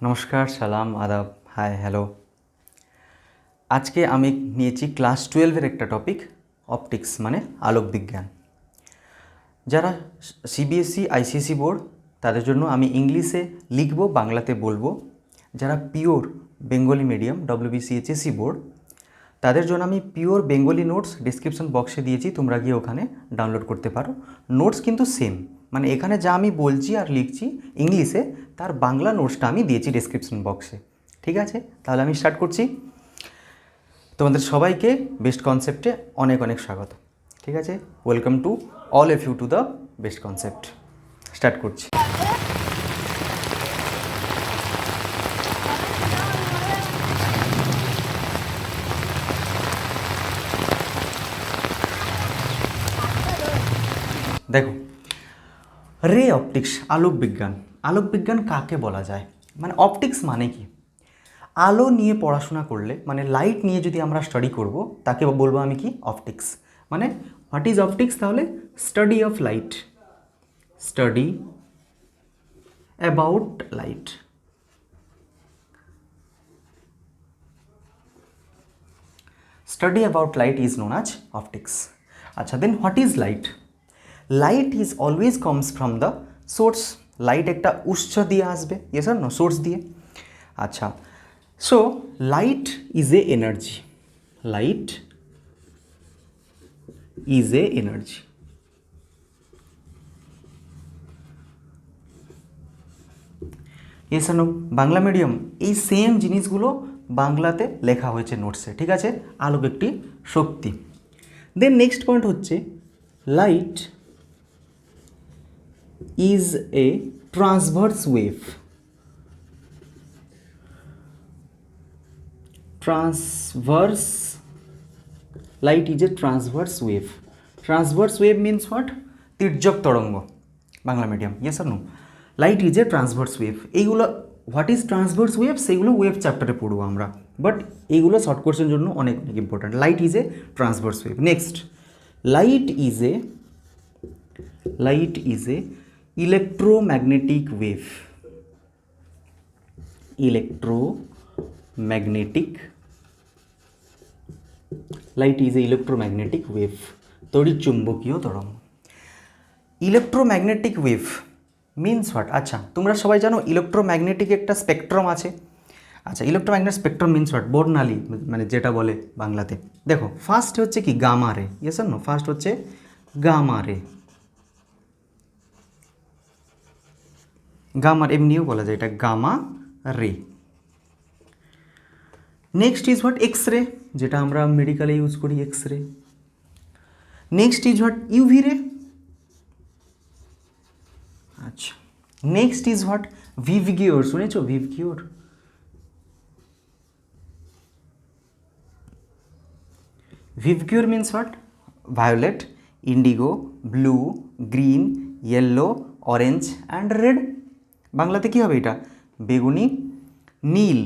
নমস্কার, সালাম, আদাব, হাই, হ্যালো। আজকে আমি নিয়েছি ক্লাস 12-এর একটা টপিক, অপটিক্স মানে আলোক বিজ্ঞান। যারা সিবিএসই আইসিএসসি বোর্ড তাদের জন্য আমি ইংলিশে লিখব, বাংলাতে বলবো। যারা পিওর বেঙ্গলি মিডিয়াম ডব্লিউবিসিএইচএসসি বোর্ড তাদের জন্য আমি পিওর বেঙ্গলি নোটস ডিসক্রিপশন বক্সে দিয়েছি, তোমরা গিয়ে ওখানে ডাউনলোড করতে পারো। নোটস কিন্তু সেম, মানে এখানে যা আমি বলছি আর লিখছি ইংলিশে, তার বাংলা নোটসটা আমি দিয়েছি ডিসক্রিপশন বক্সে। ঠিক আছে, তাহলে আমি স্টার্ট করছি। তোমাদের সবাইকে বেস্ট কনসেপ্টে অনেক অনেক স্বাগত। ঠিক আছে, welcome to all of you to the best concept. Start করছি। দেখো, রে অপটিক্স, আলোক বিজ্ঞান। আলোক বিজ্ঞান কাকে বলা যায়, মানে অপটিক্স মানে কি? আলো নিয়ে পড়াশোনা করলে, মানে লাইট নিয়ে যদি আমরা স্টাডি করব, তাকে বলবো আমি কি? অপটিক্স। মানে হোয়াট ইজ অপটিক্স? তাহলে study of light, study about light. Study about light is known as optics. আচ্ছা, then what is light? Light is always comes from the source. Light একটা উৎস দিয়ে আসবে, yes or no? সোর্স দিয়ে। আচ্ছা, so light is a energy. Light is a energy. yes or no? Bangla medium এই same জিনিসগুলো বাংলাতে লেখা হয়েছে নোটসে। ঠিক আছে, আলোক একটি শক্তি। দেন নেক্সট পয়েন্ট হচ্ছে light is a transverse wave. Transverse light is a transverse wave. Transverse wave means what? তির্যক তরঙ্গ, Bangla medium. yes or no? Light is a transverse wave. এইগুলো হোয়াট ইজ ট্রান্সভার্স ওয়েভ সেগুলো ওয়েভ চ্যাপ্টারে পড়বো আমরা, but এইগুলো short কোর্সের জন্য অনেক অনেক important. Light is a transverse wave. Next, light is a electromagnetic wave. Electromagnetic light is a electromagnetic wave. তড়িৎচুম্বকীয় তরঙ্গ। Electromagnetic wave means what? আচ্ছা, তোমরা সবাই জানো ইলেকট্রোম্যাগনেটিক একটা স্পেকট্রাম আছে। আচ্ছা, ইলেকট্রোম্যাগনেটিক স্পেকট্রাম মিনস হোয়াট? বর্ণালী, মানে যেটা বলে বাংলাতে। দেখো, ফার্স্ট হচ্ছে কি? Gamma ray. Yes or no? First হচ্ছে গামা রে। গামা এমনিও বলা যায়, এটা গামা রে। Next is what? X ray, যেটা আমরা মেডিকেলে ইউজ করি, X ray. Next is what? UV রে। আচ্ছা, নেক্সট ইজ হোয়াট? ভিভকিউর। শুনেছো ভিভকিউর? ভিভকিউর means what? Violet, Indigo, blue, green, yellow, orange and red. বাংলাতে কী হবে এটা? বেগুনি, নীল,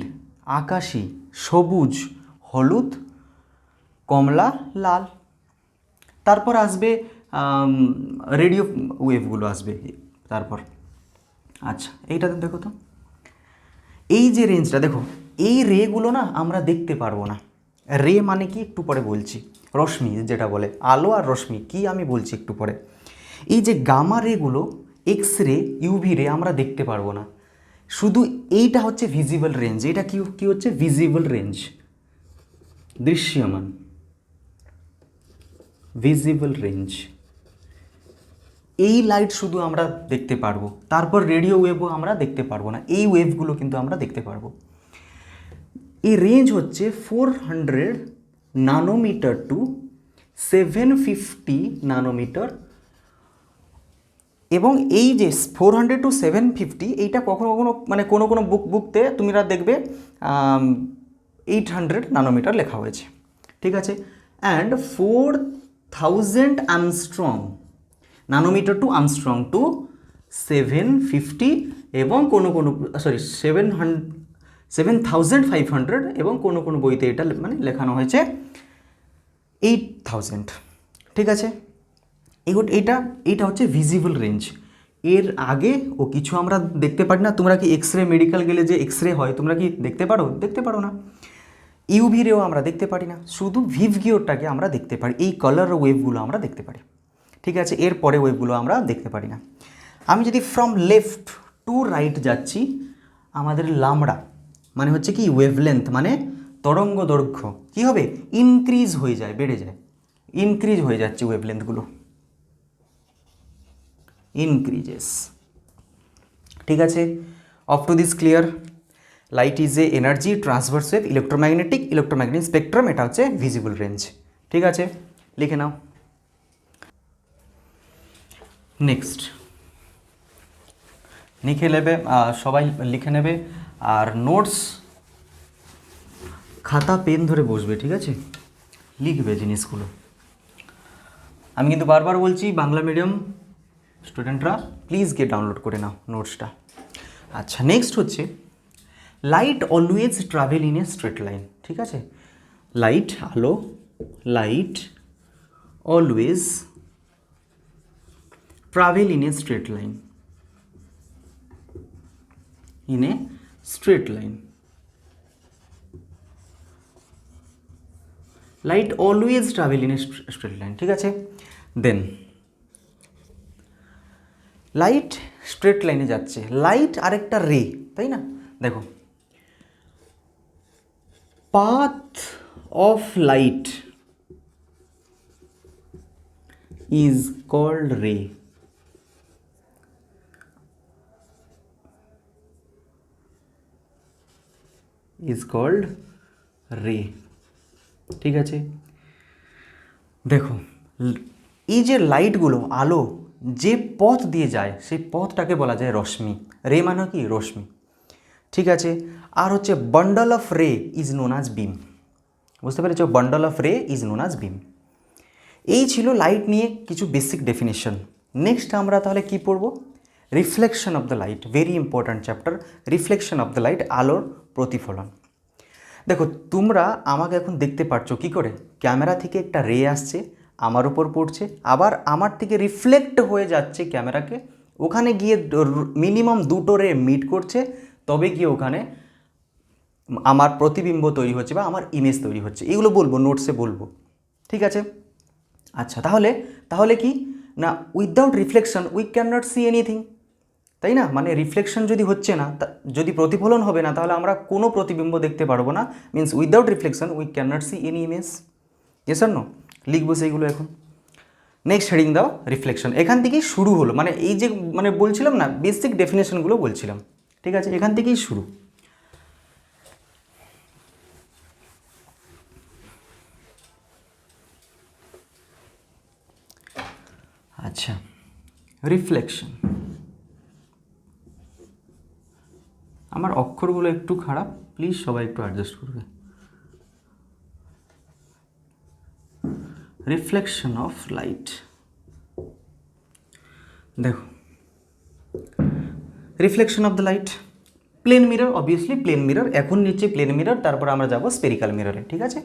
আকাশি, সবুজ, হলুদ, কমলা, লাল। তারপর আসবে রেডিও ওয়েভগুলো আসবে তারপর। আচ্ছা, এইটাতে দেখো তো, এই যে রেঞ্জটা দেখো, এই রেগুলো না আমরা দেখতে পারবো না। রে মানে কি একটু পরে বলছি। রশ্মি যেটা বলে, আলো আর রশ্মি কি আমি বলছি একটু পরে। এই যে গামা রেগুলো, এক্স রে, ইউভি রে আমরা দেখতে পারবো না। শুধু এইটা হচ্ছে ভিজিবল রেঞ্জ। এটা কি হচ্ছে? ভিজিবল রেঞ্জ, দৃশ্যমান, ভিজিবল রেঞ্জ। এই লাইট শুধু আমরা দেখতে পারবো, তারপর রেডিও ওয়েভও আমরা দেখতে পারবো না। এই ওয়েভগুলো কিন্তু আমরা দেখতে পারবো। এই রেঞ্জ হচ্ছে 400 নানোমিটার টু 750 নানোমিটার। এবং এই যে 400 to 750, এইটা কখনো কখনো মানে কোনো বুকতে তুমিরা দেখবে 800 নানোমিটার লেখা হয়েছে। ঠিক আছে, and 4000 angstrom, nanometre to angstrom to 750, এবং কোনো 7500, এবং কোনো বইতে এটা মানে লেখানো হয়েছে 8000। ঠিক আছে, এইটা হচ্ছে ভিজিবল রেঞ্জ। এর আগে ও কিছু আমরা দেখতে পারি না। তোমরা কি এক্স রে মেডিকেল গেলে যে এক্স রে হয় তোমরা কি দেখতে পারো? দেখতে পারো না। ইউভি রেও আমরা দেখতে পারি না, শুধু ভিভগিওরটাকে আমরা দেখতে পারি, এই কালার ওয়েভগুলো আমরা দেখতে পারি। ঠিক আছে, এর পরে ওয়েভগুলো আমরা দেখতে পারি না। আমি যদি ফ্রম লেফট টু রাইট যাচ্ছি, আমাদের লামড়া মানে হচ্ছে কি ওয়েভলেন্থ মানে তরঙ্গ দৈর্ঘ্য কী হবে? ইনক্রিজ হয়ে যায়, বেড়ে যায়, ইনক্রিজ হয়ে যাচ্ছে ওয়েভলেন্থগুলো, ইনক্রিজেস। ঠিক আছে, of to this clear? Light is a energy transverse wave, electromagnetic spectrum, এটা হচ্ছে ভিজিবল রেঞ্জ। ঠিক আছে, লিখে নাও। নেক্সট লিখে নেবে, সবাই লিখে নেবে, আর নোটস খাতা পেন ধরে বসবে। ঠিক আছে, লিখবে জিনিসগুলো। আমি কিন্তু বারবার বলছি বাংলা মিডিয়াম স্টুডেন্টরা প্লিজ গিয়ে ডাউনলোড করে নাও নোটসটা। আচ্ছা, নেক্সট হচ্ছে light always travel in a straight line. ঠিক আছে, লাইট আলো, light always travel in a straight line, in a straight line. Light always travel in a straight line. ঠিক আছে, দেন লাইট স্ট্রেট লাইনে যাচ্ছে, লাইট আরেকটা রে, তাই না? দেখো, path of light is called ray. Is called ray. ঠিক আছে, দেখো এই যে লাইটগুলো, আলো যে পথ দিয়ে যায় সেই পথটাকে বলা যায় রশ্মি। রে মানে কি? রশ্মি। ঠিক আছে, আর হচ্ছে বান্ডল অফ রে ইজ নোন আজ বিম। বুঝতে পেরেছ? বান্ডল অফ রে ইজ নোন আজ বিম। এই ছিল লাইট নিয়ে কিছু বেসিক ডেফিনেশন। নেক্সট আমরা তাহলে কি পড়ব? Reflection of the light, very important chapter, reflection of the light, আলোর প্রতিফলন। দেখো, তোমরা আমাকে এখন দেখতে পাচ্ছ কি করে? ক্যামেরা থেকে একটা রে আসছে, আমার উপর পড়ছে, আবার আমার থেকে রিফ্লেক্ট হয়ে যাচ্ছে ক্যামেরাকে, ওখানে গিয়ে মিনিমাম দুটো রে মিট করছে, তবে গিয়ে ওখানে আমার প্রতিবিম্ব তৈরি হচ্ছে বা আমার ইমেজ তৈরি হচ্ছে। এগুলো বলবো, নোটসে বলবো। ঠিক আছে, আচ্ছা, তাহলে কি না, without reflection we can not see anything, তাই না? মানে রিফ্লেকশন যদি হচ্ছে না, যদি প্রতিফলন হবে না, তাহলে আমরা কোনো প্রতিবিম্ব দেখতে পারবো না। Means without reflection we can not see any image. Yes or no? লিখবো সেইগুলো এখন। নেক্সট হেডিং দাও রিফ্লেকশন। এখান থেকেই শুরু হলো, মানে এই যে মানে বলছিলাম না বেসিক ডেফিনেশনগুলো বলছিলাম। ঠিক আছে, এখান থেকেই শুরু। আচ্ছা, রিফ্লেকশন। আমার অক্ষরগুলো একটু খারাপ, প্লিজ সবাই একটু অ্যাডজাস্ট করবে। Reflection of light. দেখো, reflection of the light, plane mirror, obviously plane mirror. এখন নিচ্ছে প্লেন মিরর, তারপর আমরা যাব স্পেরিক্যাল মিররে। ঠিক আছে,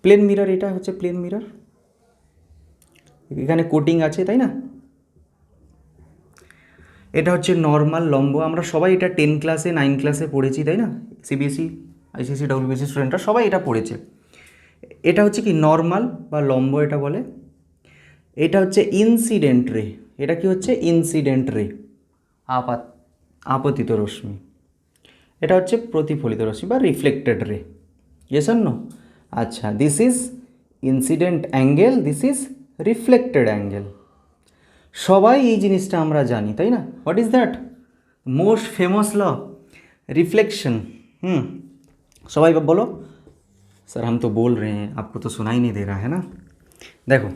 প্লেন মিরর, এটা হচ্ছে প্লেন মিরর। এখানে কোটিং আছে, তাই না? এটা হচ্ছে নর্মাল লম্ব। আমরা সবাই এটা 10 ক্লাসে 9 ক্লাসে পড়েছি, তাই না? সিবিএসই, আইসিএসসি, ডব্লিউবিএসসি স্টুডেন্টরা সবাই এটা পড়েছে। এটা হচ্ছে কি নর্মাল বা লম্ব এটা বলে। এটা হচ্ছে ইনসিডেন্ট রে। এটা কি হচ্ছে? ইনসিডেন্ট রে, আপতিত রশ্মি। এটা হচ্ছে প্রতিফলিত রশ্মি বা reflected ray. Yes or no? আচ্ছা, this is incident angle, this is reflected angle. সবাই এই জিনিসটা আমরা জানি, তাই না? What is that? Most famous law, reflection. सबाई बोलो। सर हम तो बोल रहे हैं, आपको तो सुनाई नहीं दे रहा है ना। देखो,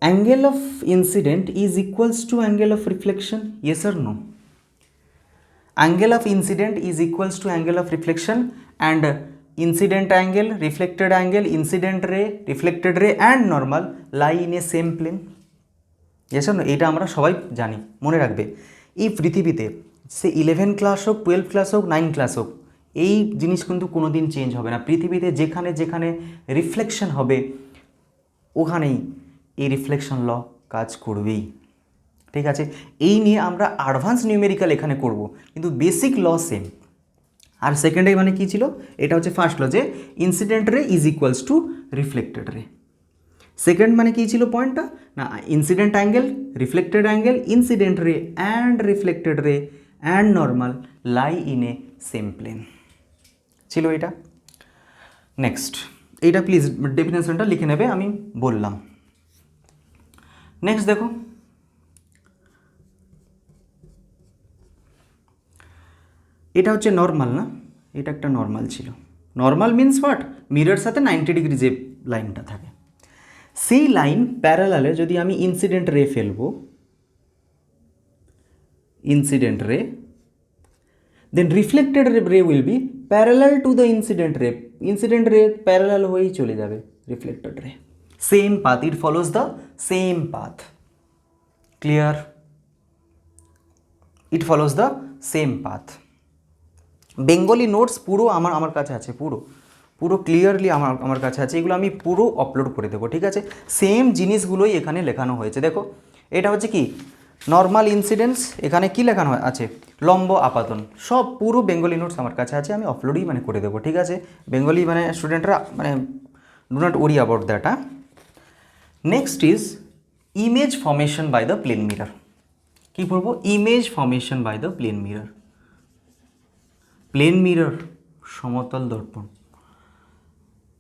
angle of incidence is equals to angle of reflection, yes or no? Angle of incidence is equals to angle of reflection and incident angle, reflected angle, incident ray, reflected ray and normal lie in a same plane, yes or no? এটা আমরা সবাই জানি, মনে রাখবে। এই পৃথিবীতে সে 11 class হোক, 12 class হোক, 9 ক্লাস হোক, এই জিনিস কিন্তু কোনো দিন চেঞ্জ হবে না। পৃথিবীতে যেখানে যেখানে রিফ্লেকশন হবে ওখানেই এই রিফ্লেকশন ল কাজ করবেই। ঠিক আছে, এই নিয়ে আমরা অ্যাডভান্স নিউমেরিক্যাল এখানে করব, কিন্তু বেসিক ল সেম। আর সেকেন্ডে মানে কী ছিল, এটা হচ্ছে ফার্স্ট ল যে incident ray is equals to reflected ray. Second মানে কী ছিল পয়েন্টটা, না incident angle, reflected angle, incident ray and reflected ray and normal lie in a same plane ছিল এটা। নেক্সট এইটা প্লিজ ডেফিনেশনটা লিখে নেবে, আমি বললাম। নেক্সট দেখো, এটা হচ্ছে নর্মাল না, এটা একটা নর্মাল ছিল। নর্মাল মিন্স হোয়াট, মিরর সাথে 90 ডিগ্রি যে লাইনটা থাকে, সেই লাইন প্যারালালে যদি আমি ইনসিডেন্ট রে ফেলবো, ইনসিডেন্ট রে, দেন রিফ্লেক্টেড রে will be parallel to the incident রে। ইনসিডেন্ট রে প্যারালাল হয়েই চলে যাবে রিফ্লেক্টেড রে। Same path, it follows the same path. Clear? It follows the same path. Bengali notes পুরো আমার কাছে আছে, পুরো ক্লিয়ারলি আমার কাছে আছে, এগুলো আমি পুরো আপলোড করে দেবো। ঠিক আছে, সেম জিনিসগুলোই এখানে লেখানো হয়েছে। দেখো এটা হচ্ছে কি নর্মাল ইনসিডেন্স, এখানে কি লেখানো আছে লম্ব আপাতন, সব পুরো বেঙ্গলি নোটস আমার কাছে আছে, আমি আপলোডই মানে করে দেবো। ঠিক আছে, বেঙ্গলি মানে স্টুডেন্টরা মানে do not worry about that. Next is image formation by the plane mirror. কী বলবো, image formation by the plane mirror. Plane mirror সমতল দর্পণ,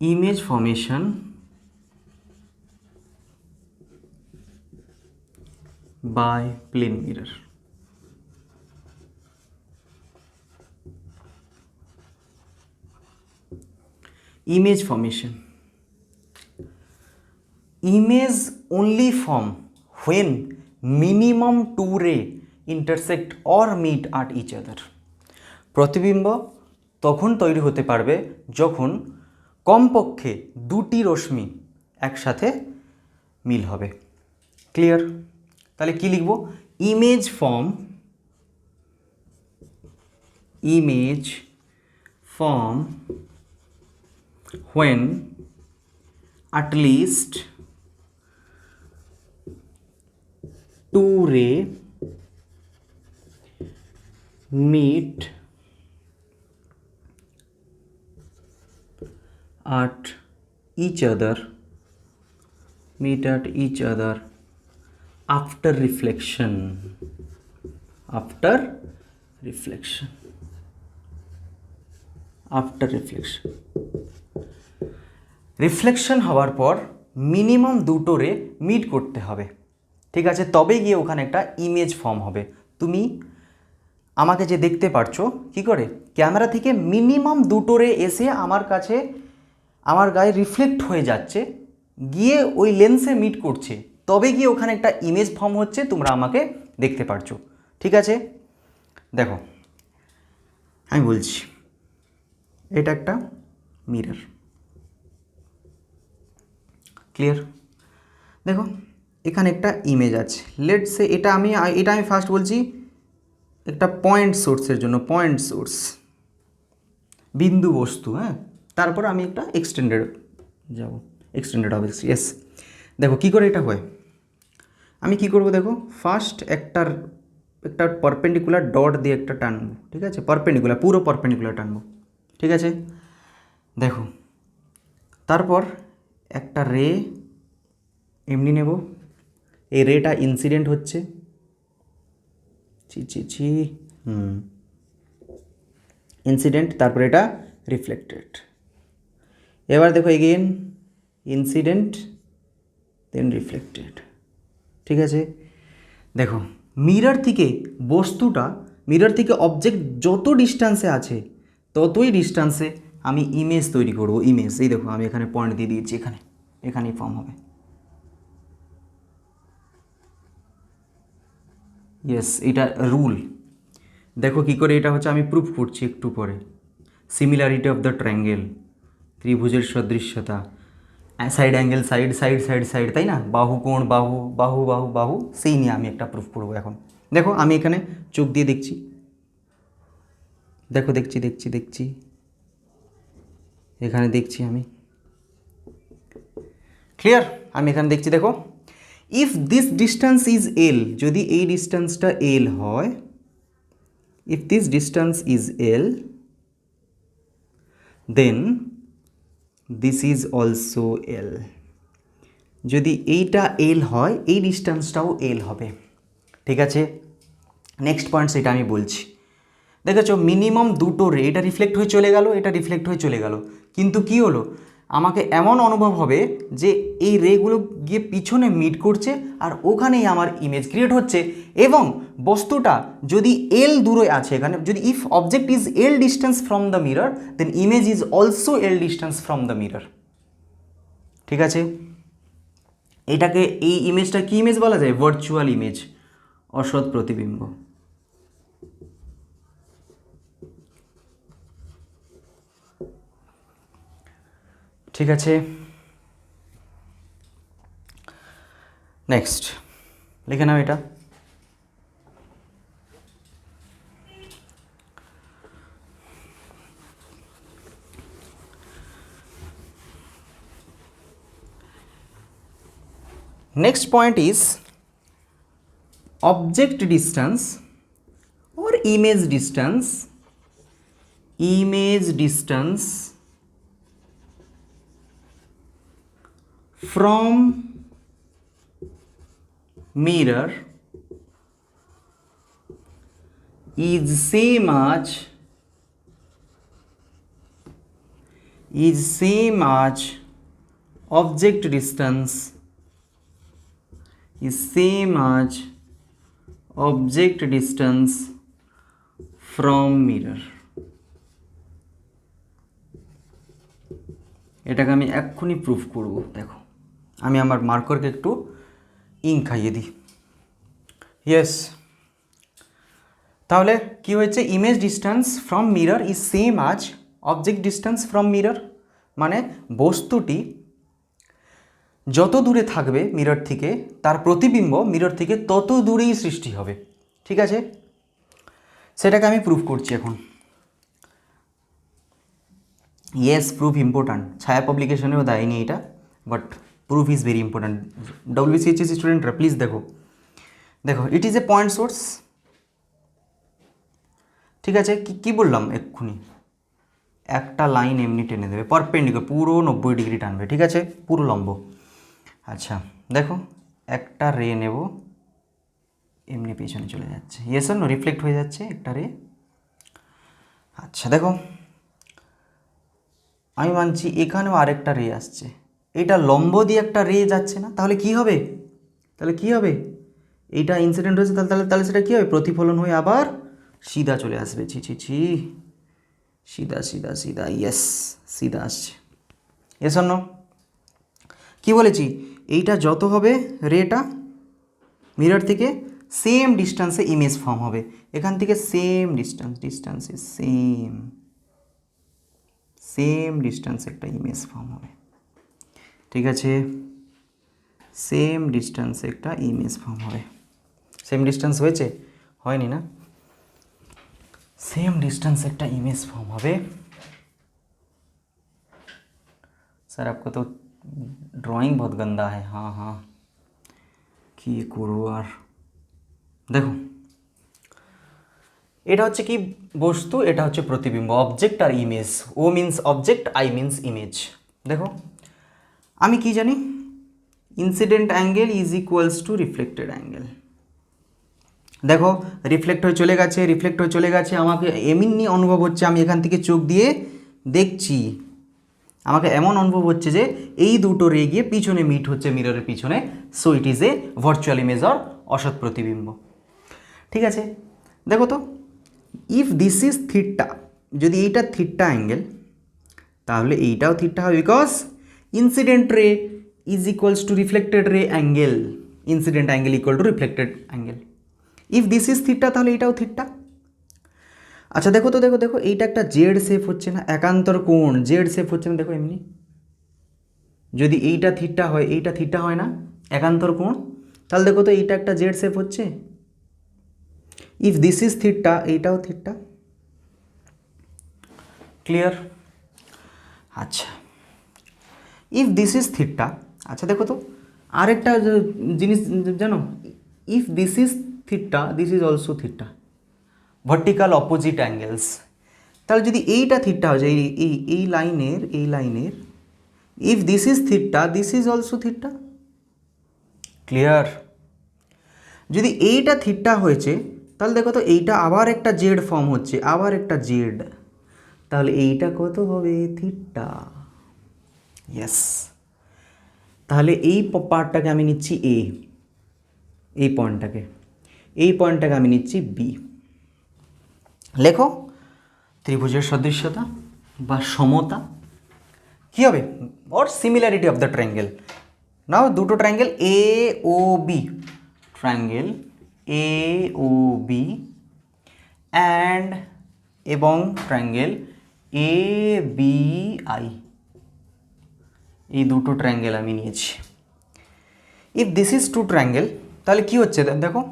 image formation by plane mirror. Image formation, image only form when minimum two ray intersect or meet at each other. প্রতিবিম্ব তখন তৈরি হতে পারবে যখন কমপক্ষে দুটি রশ্মি একসাথে মিল হবে। ক্লিয়ার? তাহলে কি লিখব, image form when at least two ray meet at each other after reflection. Reflection হওয়ার পর মিনিমাম দুটো রে মিট করতে হবে। ঠিক আছে, তবে গিয়ে ওখানে একটা ইমেজ ফর্ম হবে। তুমি আমাকে যে দেখতে পারছো কি করে, ক্যামেরা থেকে মিনিমাম দুটো রে এসে আমার কাছে আমার গায়ে রিফ্লেক্ট হয়ে যাচ্ছে, গিয়ে ওই লেন্সে মিট করছে, তবে গিয়ে ওখানে একটা ইমেজ ফর্ম হচ্ছে, তোমরা আমাকে দেখতে পারছো। ঠিক আছে, দেখো আমি বলছি, এটা একটা মিরর। ক্লিয়ার? দেখো এখানে একটা ইমেজ আছে, লেটস সে এটা আমি ফার্স্ট বলছি একটা পয়েন্ট সোর্সের জন্য, পয়েন্ট সোর্স বিন্দু বস্তু, হ্যাঁ, তারপর আমি একটা এক্সটেন্ডেড যাব, এক্সটেন্ডেড হবে। ইয়েস, দেখো কী করে এটা হয়, আমি কি করব, দেখো ফার্স্ট একটা পারপেন্ডিকুলার ডট দিয়ে একটা টানবো। ঠিক আছে, পারপেন্ডিকুলার, পুরো পারপেন্ডিকুলার টানবো। ঠিক আছে, দেখো তারপর একটা রে এমনি নেব, এই রেটা ইনসিডেন্ট হচ্ছে, ইনসিডেন্ট, তারপর এটা রিফ্লেক্টেড। এবার দেখো এগেইন ইনসিডেন্ট দেন রিফ্লেক্টেড। ঠিক আছে, দেখো মিরর থেকে বস্তুটা, মিরর থেকে অবজেক্ট যত ডিস্ট্যান্সে আছে ততই ডিস্ট্যান্সে আমি ইমেজ তৈরি করব। ইমেজ, এই দেখো আমি এখানে পয়েন্ট দিয়ে দিয়েছি, এখানেই ফর্ম হবে। ইয়েস, এটা রুল। দেখো কী করে এটা হচ্ছে, আমি প্রুফ করছি একটু পরে। সিমিলারিটি অফ দ্য ট্রায়াঙ্গেল, ত্রিভুজের সদৃশ্যতা, সাইড অ্যাঙ্গেল সাইড, তাই না, বাহু কোণ বাহু, সেই নিয়ে আমি একটা প্রুফ করবো এখন। দেখো আমি এখানে চোখ দিয়ে দেখছি, দেখো দেখছি এখানে দেখছি আমি। ক্লিয়ার? আমি এখানে দেখছি, দেখো if this distance is L, যদি এই ডিস্টেন্সটা এল হয়, if this distance is L, then this is also L. যদি এইটা এল হয়, এই ডিস্টেন্সটাও এল হবে। ঠিক আছে, নেক্সট পয়েন্ট সেটা আমি বলছি। দেখেছো মিনিমাম দুটো রে, এটা রিফ্লেক্ট হয়ে চলে গেল, এটা রিফ্লেক্ট হয়ে চলে গেল, কিন্তু কি হলো, আমাকে এমন অনুভব হবে যে এই রেগুলো গিয়ে পিছনে মিট করছে আর ওখানেই আমার ইমেজ ক্রিয়েট হচ্ছে। এবং বস্তুটা যদি এল দূরে আছে, এখানে যদি if object is L distance from the mirror, then image is also L distance from the mirror. ঠিক আছে, এটাকে, এই ইমেজটা কি ইমেজ বলা যায়? ভার্চুয়াল ইমেজ, অসৎ প্রতিবিম্ব। ঠিক আছে, নেক্সট লিখে নাও এটা। Next point is object distance or image distance from mirror is same as object distance from mirror। এটাকে আমি এক্ষুনি প্রুফ করব। দেখো আমি আমার মার্কারকে একটু ইঙ্ক খাইয়ে দিই। ইয়েস, তাহলে কি হয়েছে, image distance from mirror is same as object distance from mirror, মানে বস্তুটি যত দূরে থাকবে মিরর থেকে, তার প্রতিবিম্ব মিরর থেকে তত দূরেই সৃষ্টি হবে। ঠিক আছে, সেটাকে আমি প্রুফ করছি এখন। ইয়েস, প্রুফ ইম্পর্ট্যান্ট, ছায়া পাবলিকেশনেও দেয়নি এটা, but proof is very important. WCHS স্টুডেন্টরা প্লিজ দেখো, it is a point source. ঠিক আছে, কি বললাম এক্ষুনি, একটা লাইন এমনি টেনে দেবে পারপেন্ডিকুলার, পুরো 90 ডিগ্রি টানবে। ঠিক আছে, পুরো লম্ব। আচ্ছা দেখো, একটা রে নেব, এমনি পেছনে চলে যাচ্ছে, ইয়েস আর নো, রিফ্লেক্ট হয়ে যাচ্ছে একটা রে। আচ্ছা দেখো, আমি মানছি এখানেও আরেকটা রে আসছে, এটা লম্ব দিয়ে একটা রে যাচ্ছে না, তাহলে কি হবে, এইটা ইনসিডেন্ট হয়েছে, তাহলে সেটা কী হবে, প্রতিফলন হয়ে আবার সিধা চলে আসবে। ছি, সিধা, ইয়েস, সিধা আসছে। ইয়েস আর নো, কী বলেছি, এইটা যত হবে রেটা মিরর থেকে, সেম ডিস্টেন্সে ইমেজ ফর্ম হবে। এখান থেকে same distance is same distance একটা ইমেজ ফর্ম হবে। ঠিক আছে, সেম ডিস্টেন্সে একটা ইমেজ ফর্ম হবে। সেম ডিস্টেন্স হয়েছে, হয়নি না, सेम डिस्टेंस एक इमेज फॉर्म হবে। सर आपको तो ड्राइंग बहुत गंदा है। हाँ কি করব আর। দেখো এটা হচ্ছে কি বস্তু, এটা হচ্ছে প্রতিবিম্ব, অবজেক্ট আর image. O means object, I means image. দেখো আমি কি জানি, incident angle is equals to reflected angle. দেখো রিফ্লেক্ট হয়ে চলে গেছে, আমাকে এমনি অনুভব হচ্ছে, আমি এখান থেকে চোখ দিয়ে দেখছি, আমাকে এমন অনুভব হচ্ছে যে এই দুটো রে গিয়ে পিছনে মিট হচ্ছে মিররের পিছনে। So it is a virtual image or অসৎ প্রতিবিম্ব। ঠিক আছে, দেখো তো, ইফ দিস ইজ থিটা, যদি এইটা থিটা অ্যাঙ্গেল, তাহলে এইটাও থিটা হবে, because incident ray is equals to reflected রে angle, incident angle equal two reflected angle. If this is theta, তাহলে এইটাও থিটা। আচ্ছা দেখো তো, দেখো এইটা একটা জেড শেপ হচ্ছে না, একান্তর কোণ জেড শেপ হচ্ছে না, দেখো এমনি, যদি এইটা থিটা হয়, এইটা থিটা হয় না, একান্তর কোণ, তাহলে দেখো তো এইটা একটা জেড শেপ হচ্ছে। ইফ দিস ইজ থিটা, এইটাও থিটা। ক্লিয়ার? আচ্ছা ইফ দিস ইজ থিটা, আচ্ছা দেখো তো, আরেকটা জিনিস জানো, if this is theta, this is also theta, vertical opposite angles. তাহলে যদি এইটা থিটা হয়ে যায়, এই লাইনের if this is theta, this is also theta. Clear? যদি এইটা থিটা হয়েছে তাহলে দেখো তো এইটা আবার একটা জেড ফর্ম হচ্ছে, আবার একটা জেড, তাহলে এইটা কত হবে? থিটা। ইয়েস। তাহলে এই পার্টটাকে আমি নিচ্ছি এ, এই পয়েন্টটাকে আমি নিচ্ছি বি। লেখো ত্রিভুজের সদৃশ্যতা বা সমতা কী হবে? Or similarity of the triangle. নাও দুটো triangle A O B, triangle A O B and এবং ট্রায়াঙ্গেল এ বি আই, এই দুটো ট্রায়াঙ্গেল আমি নিয়েছি। If this is two triangle, তাহলে কী হচ্ছে দেখো,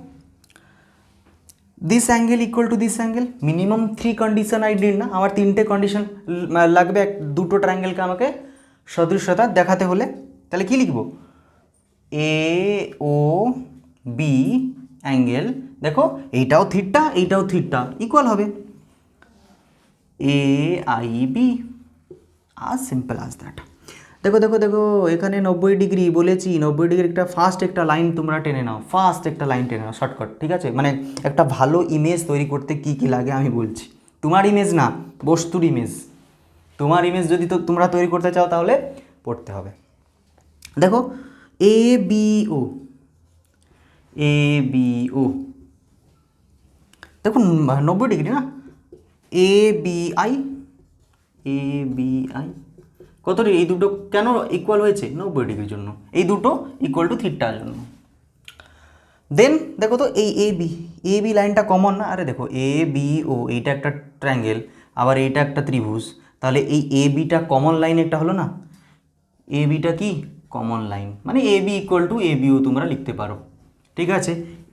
this angle equal to this angle, minimum 3 condition I did না, আমার 3টে কন্ডিশন লাগবে দুটো ট্রায়াঙ্গেলকে আমাকে সদৃশ্যতা দেখাতে হলে। তাহলে কি লিখব? এ ও বি অ্যাঙ্গেল, দেখো এইটাও থিটা এইটাও থিটা, ইকুয়াল হবে এ আই বি, আজ সিম্পল আজ দ্যাট। দেখো দেখো দেখো এখানে 90 ডিগ্রি বলেছি, 90 ডিগ্রি একটা ফার্স্ট একটা লাইন তোমরা টেনে নাও, শর্টকাট, ঠিক আছে? মানে একটা ভালো ইমেজ তৈরি করতে কি কি লাগে আমি বলছি, তোমার ইমেজ না, বস্তুর ইমেজ। তোমার ইমেজ যদি তো তোমরা তৈরি করতে চাও তাহলে পড়তে হবে। দেখো এ বি ও, দেখুন 90 ডিগ্রি না, এ বি আই কত ডিগ্রি? এই দুটো কেন ইকুয়াল হয়েছে? 90 ডিগ্রির জন্য, এই দুটো ইকুয়াল টু থিটার জন্য। দেন দেখো তো এই এ বি লাইনটা কমন না? আরে দেখো এ বি ও, এইটা একটা ট্রায়াঙ্গেল, আবার এইটা একটা ত্রিভুজ, তাহলে এই এ বিটা কমন লাইন একটা হলো না? এ বিটা কি কমন লাইন, মানে A B equal to A বিও তোমরা লিখতে পারো, ঠিক আছে?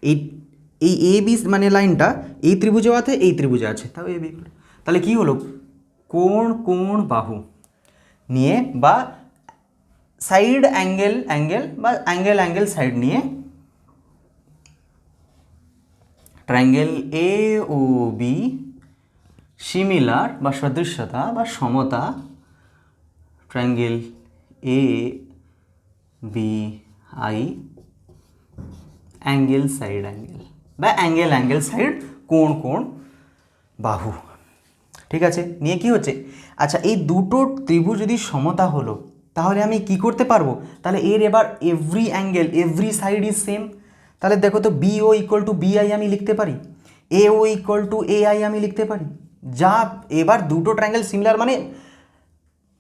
এই এ বি মানে লাইনটা এই ত্রিভুজেও আছে, এই ত্রিভুজে আছে, তাও এ বি, তাহলে কি হলো? কোণ বাহু নিয়ে বা সাইড অ্যাঙ্গেল বা অ্যাঙ্গেল সাইড নিয়ে triangle A O B similar বা সদৃশ্যতা বা সমতা triangle A B I angle বা অ্যাঙ্গেল সাইড, কোণ বাহু, ঠিক আছে? নিয়ে কি হচ্ছে? আচ্ছা এই দুটো ত্রিভুজ যদি সমতা হলো তাহলে আমি কি করতে পারবো? তাহলে এর এবার every angle every side is same. তাহলে দেখো তো B O equal to B I আমি লিখতে পারি, A O equal to A I আমি লিখতে পারি। যা এবার দুটো ট্রায়াঙ্গেল সিমিলার মানে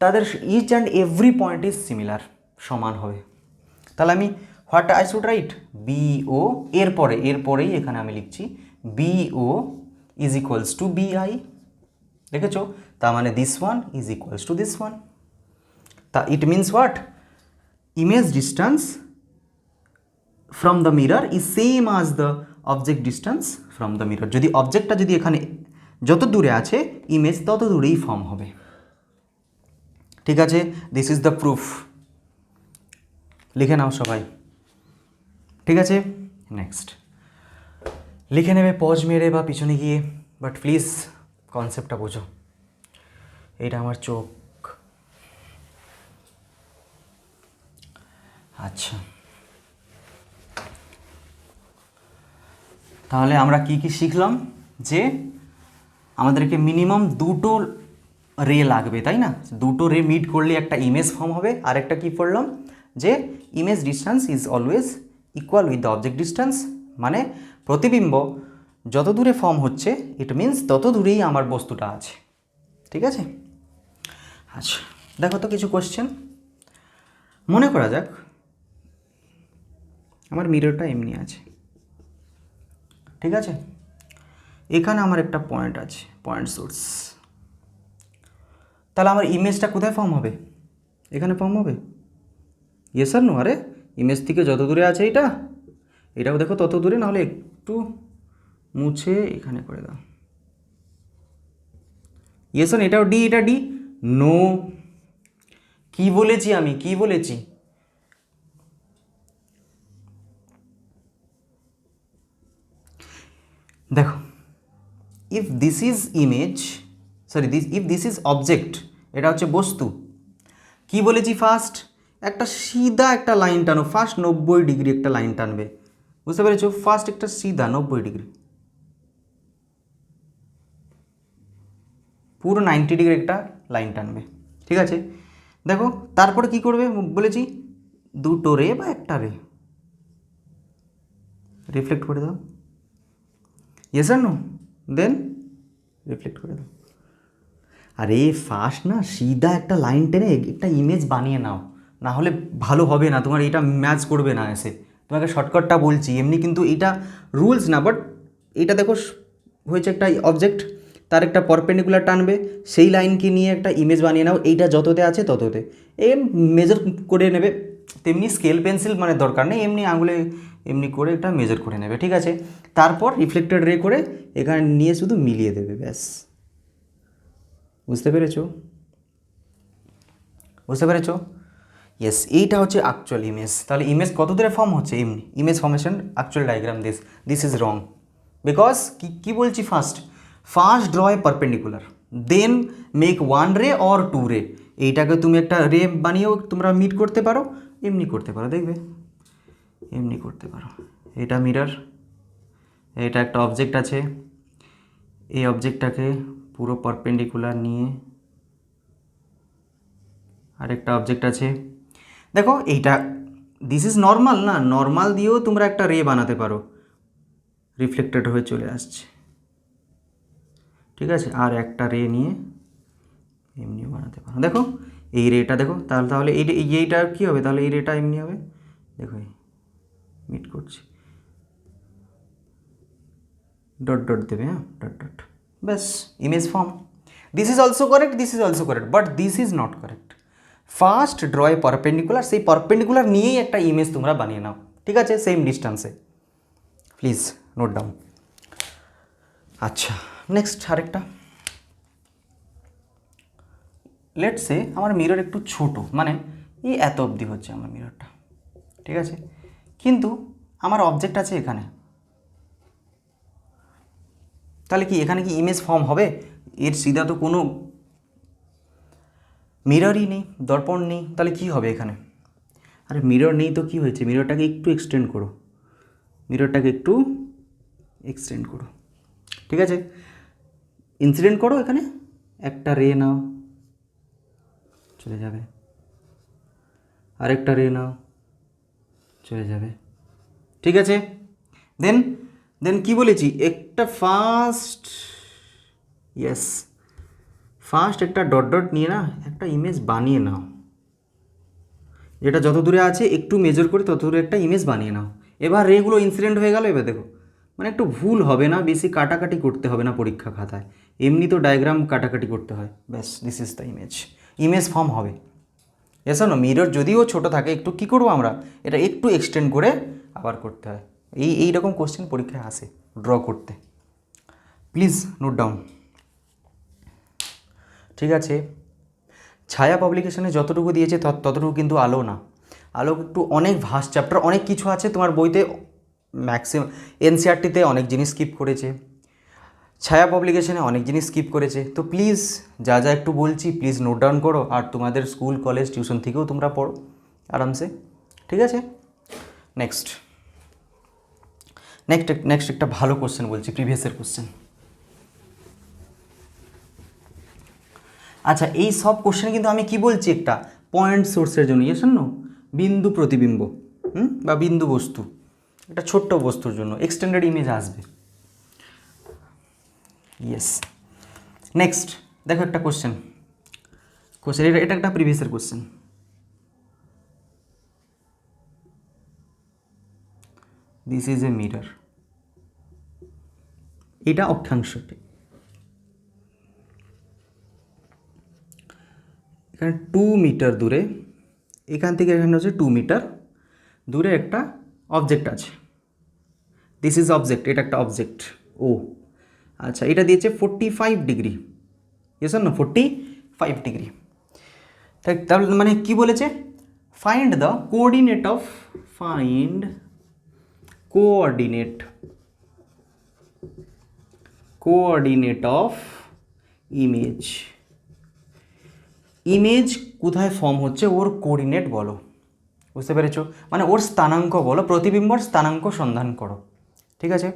তাদের each and every point is similar, সমান হবে। তাহলে আমি what I should write? B O, এরপরেই এখানে আমি লিখছি B O is equals to B I, দেখেছো? তার মানে this one is equals to this one. তা it means what? Image distance from the mirror is same as the object distance from the mirror. যদি অবজেক্টটা যদি এখানে যত দূরে আছে ইমেজ তত দূরেই ফর্ম হবে, ঠিক আছে? This is the proof. লিখে নাও সবাই, ঠিক আছে? নেক্সট লিখে নেবে পজ মেরে বা পিছনে গিয়ে, বাট প্লিজ কনসেপ্টটা বোঝো। এটা আমার চোখ, আচ্ছা। তাহলে আমরা কি কি শিখলাম? যে আমাদেরকে মিনিমাম দুটো রে লাগবে, তাই না? দুটো রে মিট করলে একটা ইমেজ ফর্ম হবে। আর একটা কী পড়লাম? যে image distance is always equal with the object distance, মানে প্রতিবিম্ব যত দূরে ফর্ম হচ্ছে ইট মিনস তত দূরেই আমার বস্তুটা আছে, ঠিক আছে? আচ্ছা দেখো তো কিছু কোশ্চেন মনে করা যাক। আমার মিররটা এমনি আছে, ঠিক আছে? এখানে আমার একটা পয়েন্ট আছে, পয়েন্ট সোর্স। তাহলে আমার ইমেজটা কোথায় ফর্ম হবে? এখানে ফর্ম হবে। ইয়েস আর নো? আরে ইমেজ থেকে যত দূরে আছে এটাও দেখো তত দূরে, নাহলে একটু মুছে এখানে করে দাও। ইয়েস আর এটাও ডি, এটা ডি? নো। কি বলেছি আমি? দেখো, if this is image, sorry if this is object, এটা হচ্ছে বস্তু, কি বলেছি ফার্স্ট একটা সিধা একটা লাইন টানো, ফার্স্ট 90 ডিগ্রি একটা লাইন টানবে, বুঝতে পেরেছো? ফার্স্ট একটা সিধা 90 ডিগ্রি, পুরো 90 ডিগ্রি একটা লাইন টানবে, ঠিক আছে? দেখো তারপরে কি করবে বলেছি, দুটো রে বা একটা রে রিফ্লেক্ট করে দাও, ইয়েস আর নো, দেন রিফ্লেক্ট করে দাও। আরে ফার্স্ট না সিধা একটা লাইন টেনে একটা ইমেজ বানিয়ে নাও, না হলে ভালো হবে না, তোমার এটা ম্যাচ করবে না এসে। তোমাকে শর্টকাটটা বলছি, এমনি কিন্তু এটা রুলস না, বাট এটা দেখো হয়েছে একটা অবজেক্ট, তার একটা পারপেন্ডিকুলার টানবে, সেই লাইনকে নিয়ে একটা ইমেজ বানিয়ে নাও, এইটা যততে আছে তততে মেজার করে নেবে। তেমনি স্কেল পেন্সিল মানে দরকার নেই, এমনি আঙুলে এমনি করে এটা মেজার করে নেবে, ঠিক আছে? তারপর রিফ্লেক্টেড রে করে এখানে নিয়ে শুধু মিলিয়ে দেবে, ব্যাস। বুঝতে পেরেছো? বুঝতে পেরেছো? ইয়েস, এইটা হচ্ছে অ্যাকচুয়াল ইমেজ। তাহলে ইমেজ কত দূরে ফর্ম হচ্ছে? এমনি image formation actual diagram this is wrong, because কি বলছি, first draw a perpendicular, then make one ray or two ray. এইটাকে তুমি একটা রে বানিয়েও তোমরা মিট করতে পারো, এমনি করতে পারো, দেখবে এমনি করতে পারো। এটা মিরর, এটা একটা অবজেক্ট আছে, এই অবজেক্টটাকে পুরো পারপেন্ডিকুলার নিয়ে আরেকটা অবজেক্ট আছে, দেখো এইটা দিস ইজ নর্মাল না, নর্মাল দিয়েও তোমরা একটা রে বানাতে পারো, রিফ্লেক্টেড হয়ে চলে আসছে, ঠিক আছে? আর একটা রে নিয়ে এমনিও বানাতে পারো, দেখো এই রেটা দেখো, তাহলে এইটা কী হবে, তাহলে এই রেটা এমনি হবে, দেখো মিট করছি, ডট ডট দেবে, হ্যাঁ ডট ডট, ব্যাস image form. This is also correct, this is also correct, but this is not correct. First draw a perpendicular, সেই পারপেন্ডিকুলার নিয়েই একটা ইমেজ তোমরা বানিয়ে নাও, ঠিক আছে? সেম ডিস্টেন্সে, প্লিজ নোট ডাউন। আচ্ছা নেক্সট আরেকটা, লেটস সে আমার মিরর একটু ছোট, মানে এই এত অবধি হচ্ছে আমার মিররটা, ঠিক আছে? কিন্তু আমার অবজেক্ট আছে এখানে, তাহলে কি এখানে কি ইমেজ ফর্ম হবে? এর সিধা তো কোনো মিররই নেই, দর্পণ নেই, তাহলে কি হবে এখানে? আরে মিরর নেই তো কি হয়েছে, মিররটাকে একটু এক্সটেন্ড করো, মিররটাকে একটু এক্সটেন্ড করো, ঠিক আছে? ইনসিডেন্ট করো, এখানে একটা রে নাও, চলে যাবে, আরেকটা রে নাও, চলে যাবে, ঠিক আছে? দেন দেন কি বলেছি, একটা ফার্স্ট, ইয়েস, ফার্স্ট একটা ডট ডট নিয়ে না একটা ইমেজ বানিয়ে নাও, যেটা যত দূরে আছে একটু মেজার করে তত দূরে একটা ইমেজ বানিয়ে নাও। এবার রেগুলো ইনসিডেন্ট হয়ে গেল, এবার দেখো মানে একটু ভুল হবে না, বেশি কাটাকাটি করতে হবে না পরীক্ষা খাতায়, এমনি তো ডায়াগ্রাম কাটাকাটি করতে হয়, ব্যাস this is the image, image form হবে। এসো না, মিরর যদিও ছোট থাকে একটু, কী করবো আমরা, এটা একটু এক্সটেন্ড করে আবার করতে হয়, এইরকম কোশ্চেন পরীক্ষায় আসে ড্র করতে, প্লিজ নোট ডাউন, ঠিক আছে? ছায়া পাবলিকেশনে যতটুকু দিয়েছে ততটুকু কিন্তু আলো না, আলো একটু অনেক ভাস্ট চ্যাপ্টার, অনেক কিছু আছে তোমার বইতে, ম্যাক্সিমাম এনসিআরটিতে অনেক জিনিস স্কিপ করেছে, ছায়া পাবলিকেশনে অনেক জিনিস স্কিপ করেছে, তো প্লিজ যা যা একটু বলছি প্লিজ নোট ডাউন করো, আর তোমাদের স্কুল কলেজ টিউশন থেকেও তোমরা পড়ো আরামসে, ঠিক আছে? নেক্সট নেক্সট নেক্সট একটা ভালো কোশ্চেন বলছি, প্রিভিয়াসের কোশ্চেন। আচ্ছা এই সব কোশ্চেন কিন্তু আমি কি বলছি, একটা পয়েন্ট সোর্সের জন্য, ইয়ে শোনো, বিন্দু প্রতিবিম্ব বা বিন্দু বস্তু, একটা ছোট্ট বস্তুর জন্য এক্সটেন্ডেড ইমেজ আসবে, ইয়েস। নেক্সট দেখো একটা কোশ্চেন, এটা একটা প্রিভিয়াসের question, this is a mirror, এটা অক্ষাংশটি, এখানে 2 মিটার দূরে, এখান থেকে এখানে হচ্ছে 2 মিটার দূরে একটা অবজেক্ট আছে, দিস ইজ অবজেক্ট, এটা একটা অবজেক্ট ও, আচ্ছা এটা দিয়েছে 45 ডিগ্রি, ইয়েস না 45 ডিগ্রি, তাহলে মানে কি বলেছে, find the coordinate of, find coordinate coordinate of image. Image কোথায় ফর্ম হচ্ছে ওর কোঅর্ডিনেট বলো, বুঝতে পেরেছো? মানে ওর স্থানাঙ্ক বলো, প্রতিবিম্বর স্থানাঙ্ক সন্ধান করো, ঠিক আছে?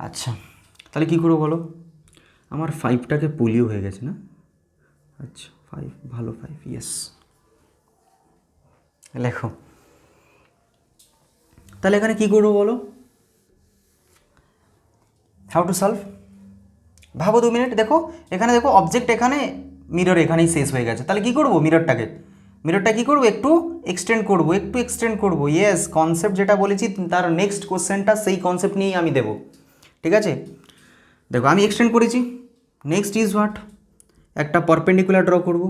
আচ্ছা তাহলে কী করবো বলো? আমার 5টাকে পোলিও হয়ে গেছে না? আচ্ছা 5, ভালো 5, ইয়েস। লেখো তাহলে এখানে কী করবো বলো? How to solve? ভাবো 2 মিনিট। দেখো এখানে, দেখো অবজেক্ট এখানে, মিরর এখানেই শেষ হয়ে গেছে। তাহলে কী করবো? মিররটা কী করবো? একটু এক্সটেন্ড করবো। ইয়েস, কনসেপ্ট যেটা বলেছি তার নেক্সট কোশ্চেনটা সেই কনসেপ্ট নিয়েই আমি দেবো, ঠিক আছে? দেখো আমি এক্সটেন্ড করেছি, নেক্সট ইজ হোয়াট? একটা পারপেন্ডিকুলার ড্র করব।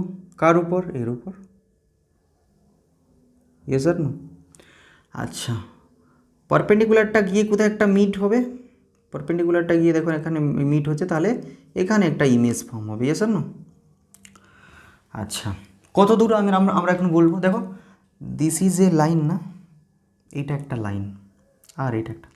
কার উপর? এর উপর। ইয়েস আর নো? আচ্ছা পারপেন্ডিকুলারটা গিয়ে কোথায় একটা মিট হবে, পারপেন্ডিকুলারটা গিয়ে দেখো এখানে মিট হচ্ছে, তাহলে এখানে একটা ইমেজ ফর্ম হবে। ইয়েস আর নো? আচ্ছা কত দূর আমরা এখন বলবো। দেখো দিস ইজ এ লাইন না, এইটা একটা লাইন আর এইটা একটা।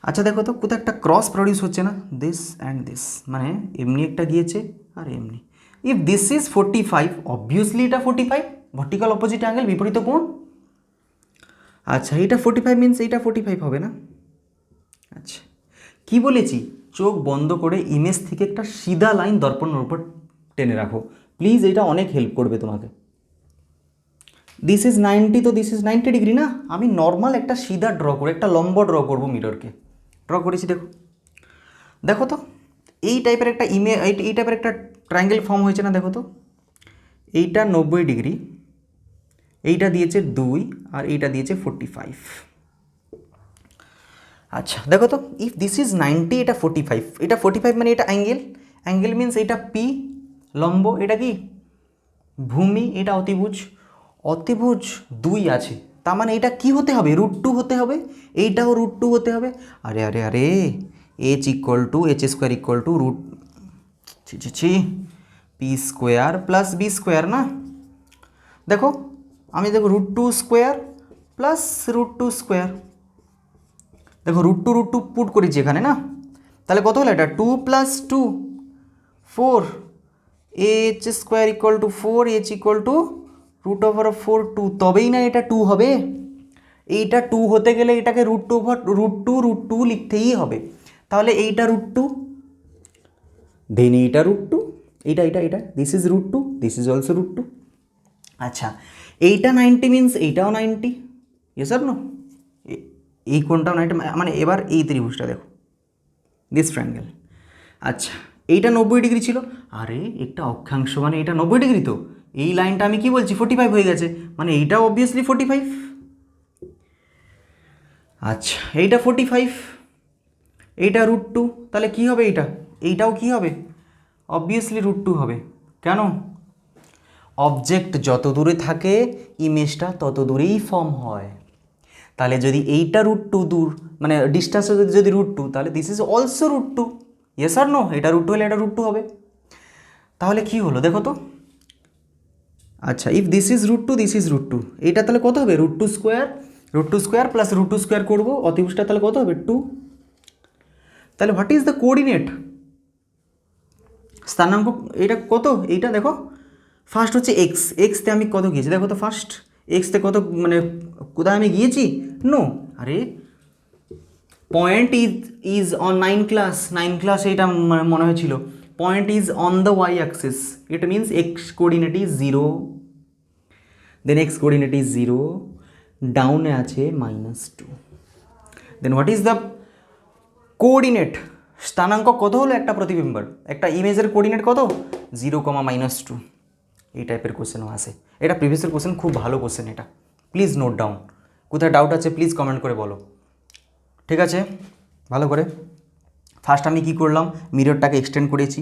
আচ্ছা দেখো তো কোথাও একটা ক্রস প্রডিউস হচ্ছে না, দিস অ্যান্ড দিস, মানে এমনি একটা গিয়েছে আর এমনি। ইফ দিস ইজ 45, অবভিয়াসলি এটা 45, ভার্টিক্যাল অপোজিট অ্যাঙ্গেল, বিপরীত কোণ। আচ্ছা এটা 45 মিনস এইটা 45 হবে না? আচ্ছা কি বলেছি? চোখ বন্ধ করে ইমেজ থেকে একটা সিধা লাইন দর্পণের উপর টেনে রাখো প্লিজ, এটা অনেক হেল্প করবে তোমাকে। দিস ইজ 90, তো দিস ইজ 90 ডিগ্রি না? আমি নর্মাল একটা সিধা ড্র করে একটা লম্ব ড্র করবো মিররকে। ড্র করেছি, দেখো দেখো তো এই টাইপের একটা এই টাইপের একটা ট্রায়াঙ্গেল ফর্ম হয়েছে না? দেখো তো এইটা 90 ডিগ্রি, এইটা দিয়েছে 2 আর এইটা দিয়েছে 45। আচ্ছা দেখো তো ইফ দিস ইজ 90, এটা 45, এটা 45 মানে এটা অ্যাঙ্গেল মিনস এটা পি, লম্ব এটা কি ভূমি, এটা অতিভুজ 2 আছে, তার মানে এটা কি হতে হবে? √2 হতে হবে, এইটাও √2 হতে হবে। আরে আরে আরে h square root P square plus B square না? দেখো আমি দেখো √2 স্কোয়ার প্লাস √2 স্কোয়ার, দেখো √2 পুট করেছি এখানে না? তাহলে কত হলো এটা? 2 + 2 4, h স্কোয়ার = 4, h √4 2, তবেই না এটা 2 হবে। এইটা 2 হতে গেলে এটাকে √2 লিখতেই হবে। তাহলে এইটা √2, দেন এইটা √2, এটা this is √2, this is also √2। আচ্ছা এইটা 90 মিনস এইটাও 90। ইয়েস আর নো? এই কোণটাও 90, মানে এবার এই ত্রিভুজটা দেখো, দিস ট্রায়াঙ্গেল। আচ্ছা এইটা 90 ডিগ্রি ছিল, আরে একটা অক্ষাংশ মানে এটা 90 ডিগ্রি, তো এই লাইনটা আমি কি বলছি 45 হয়ে গেছে, মানে এইটাও অবভিয়াসলি 45। আচ্ছা এইটা 45, এইটা √2, তাহলে কি হবে? এইটাও কি হবে? অবভিয়াসলি √2 হবে। কেন? অবজেক্ট যত দূরে থাকে ইমেজটা তত দূরেই ফর্ম হয়। তাহলে যদি এইটা √2 দূর, মানে ডিস্টেন্স যদি √2, তাহলে দিস ইজ অলসো √2। ইয়েস আর নো? এটা √2 হলে এটা √2 হবে। তাহলে কি হলো দেখো তো? আচ্ছা if this is √2, this is √2, এইটা তাহলে কত হবে? √2 স্কোয়ার প্লাস √2 স্কোয়ার করবো, অতিভুজটা তাহলে কত হবে? 2। তাহলে হোয়াট ইজ দ্য কোঅর্ডিনেট? স্থানাঙ্ক এটা কত? এইটা দেখো ফার্স্ট হচ্ছে এক্সতে আমি কত গিয়েছি দেখো তো, ফার্স্ট এক্সতে কত, মানে কোথায় আমি গিয়েছি? নো, আরে পয়েন্ট ইজ অন 9 ক্লাস এইটা মনে হয়েছিল। Point is on the Y axis, it means X coordinate is 0, then X coordinate is 0, ডাউনে আছে -2। Then what is the coordinate? স্থানাঙ্ক কত হলো একটা প্রতিবিম্বর, একটা ইমেজের কোঅর্ডিনেট কত? 0, -2। এই টাইপের কোশ্চেনও আসে, এটা প্রিভিয়াসের কোশ্চেন, খুব ভালো কোশ্চেন এটা, প্লিজ নোট ডাউন। কোথায় ডাউট আছে প্লিজ কমেন্ট করে বলো, ঠিক আছে? ভালো করে ফার্স্ট আমি কি করলাম, মিররটাকে এক্সটেন্ড করেছি।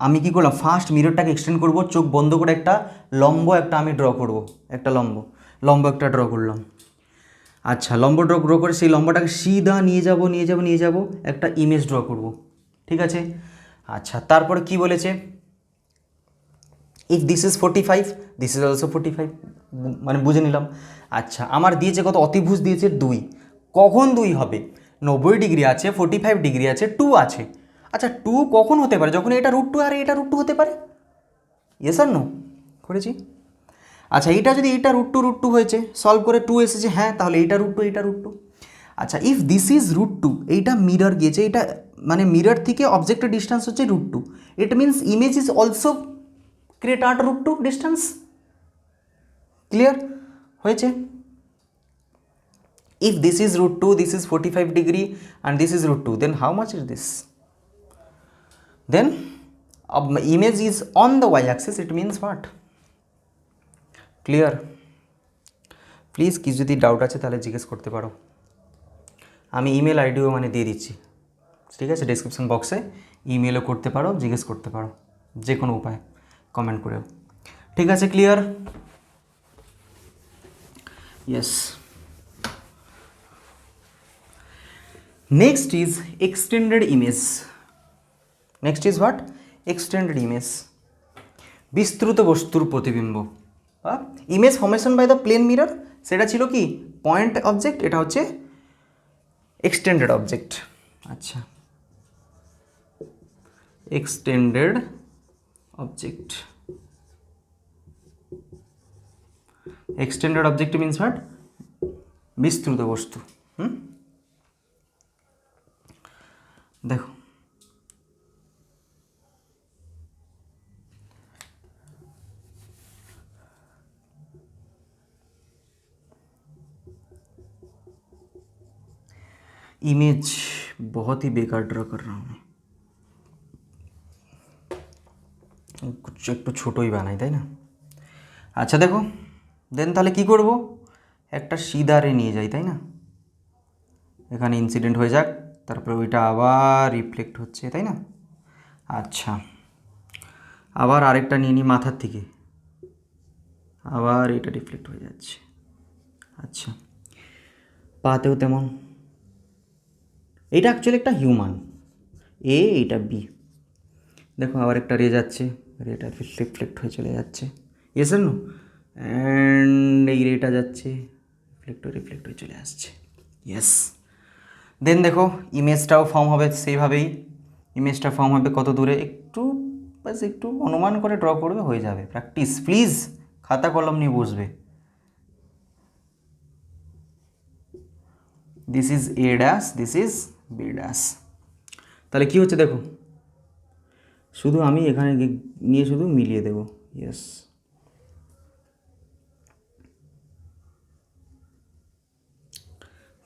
আমি কি করলাম, ফার্স্ট মিররটাকে এক্সটেন্ড করব, চোখ বন্ধ করে একটা লম্ব একটা আমি ড্র করব, একটা লম্ব একটা ড্র করলাম। আচ্ছা লম্ব ড্র করে সেই লম্বটাকে সিধা নিয়ে যাব, একটা ইমেজ ড্র করব, ঠিক আছে? আচ্ছা তারপরে কি বলেছে? If this is 45, this is also 45, মানে বুঝে নিলাম। আচ্ছা আমার দিয়েছে কত? অতিভুজ দিয়েছে 2, কখন 2 হবে? 90 ডিগ্রি আছে, 45 ডিগ্রি আছে, 2 আছে, আচ্ছা 2 কখন হতে পারে? যখন এটা √2 আর এটা √2 হতে পারে। ইয়েস আর নো? করেছি। আচ্ছা এইটা যদি এইটা √2 হয়েছে, সলভ করে 2 এসেছে, হ্যাঁ তাহলে এইটা √2 এইটা √2। আচ্ছা ইফ দিস ইজ √2, এইটা মিরর গিয়েছে, এটা মানে মিরর থেকে অবজেক্টের ডিস্টেন্স হচ্ছে √2, it means image is also create আট √2 ডিস্টেন্স। ক্লিয়ার হয়েছে? If this is √2, this is 45 degree and this is √2, then how much is this? Then image is on the y-axis, it means what? Clear? Please কিছু যদি doubt আছে তাহলে জিজ্ঞেস করতে পারো, আমি ইমেল আইডিও মানে দিয়ে দিচ্ছি, ঠিক আছে? ডেসক্রিপশন বক্সে ইমেলও করতে পারো, জিজ্ঞেস করতে পারো যে কোনো উপায়, কমেন্ট করেও। ঠিক আছে, clear? Yes. Next is extended image. Next is what? Extended image. বিস্তৃত বস্তুর প্রতিবিম্ব। Image formation by the plane mirror, সেটা ছিল কি পয়েন্ট অবজেক্ট, এটা হচ্ছে এক্সটেন্ডেড অবজেক্ট। আচ্ছা, extended object. Extended object means what? বিস্তৃত বস্তু। দেখো इमेज बहुत ही बेकार ड्रा कर रहा हूँ मैं, कुछ একটু ছোটোই বানাই, তাই না? আচ্ছা দেখো দেন তাহলে কি করব, একটা সিধারে নিয়ে যাই, তাই না? এখানে ইনসিডেন্ট হয়ে যাক, তারপরে ওইটা আবার রিফ্লেক্ট হচ্ছে, তাই না? আচ্ছা আবার আরেকটা নিয়ে নিই মাথার থেকে, আবার এটা রিফ্লেক্ট হয়ে যাচ্ছে। আচ্ছা পাতেও তেমন, এটা অ্যাকচুয়ালি একটা হিউম্যান, এ এইটা বি, দেখো আবার একটা রে যাচ্ছে, রেটা রিফ্লেক্ট হয়ে চলে যাচ্ছে, ইয়েস আর নো? অ্যান্ড এই রেটা যাচ্ছে, রিফ্লেক্ট হয়ে চলে আসছে, ইয়েস। দেন দেখো ইমেজটাও ফর্ম হবে সেইভাবেই, ইমেজটা ফর্ম হবে কত দূরে, একটু বাস একটু অনুমান করে ড্র করবে, হয়ে যাবে। প্র্যাকটিস প্লিজ, খাতা কলম নিয়ে বসবে। This is A dash, this is B dash. তাহলে কী হচ্ছে দেখো, শুধু আমি এখানে নিয়ে শুধু মিলিয়ে দেব, ইয়েস।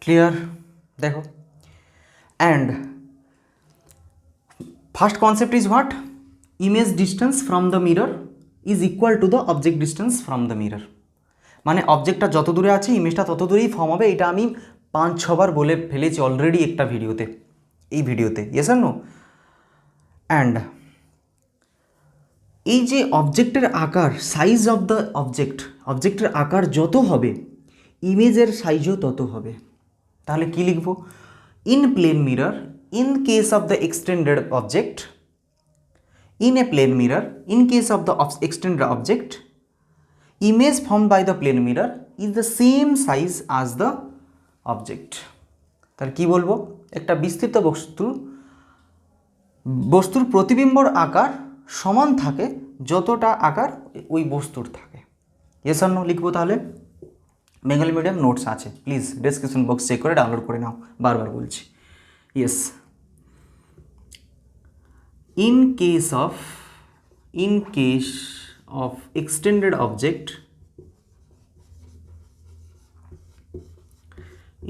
ক্লিয়ার? দেখো and first concept is what? Image distance from the mirror is equal to the object distance from the mirror. মানে অবজেক্টটা যত দূরে আছে ইমেজটা তত দূরেই ফর্ম হবে, এটা আমি 5-6 বার বলে ফেলেছি অলরেডি একটা ভিডিওতে, এই ভিডিওতে, ইয়েস আর নো? অ্যান্ড এই যে অবজেক্টের আকার, সাইজ অফ দ্য অবজেক্ট, অবজেক্টের আকার যত হবে ইমেজের সাইজও তত হবে। তাহলে কি লিখব? In plane mirror, in case of the extended object, in a plane mirror, in case of the extended object, image formed by the plane mirror is the same size as the object. তাহলে কি বলবো? একটা বিস্তৃত বস্তুর প্রতিবিম্বর আকার সমান থাকে যতটা আকার ওই বস্তুর থাকে। ইয়েস আর নো লিখবো তাহলে? বেঙ্গলি মিডিয়াম নোটস আছে, প্লিজ ডেসক্রিপশন বক্স চেক করে ডাউনলোড করে নাও, বারবার বলছি। Yes. In case of extended object,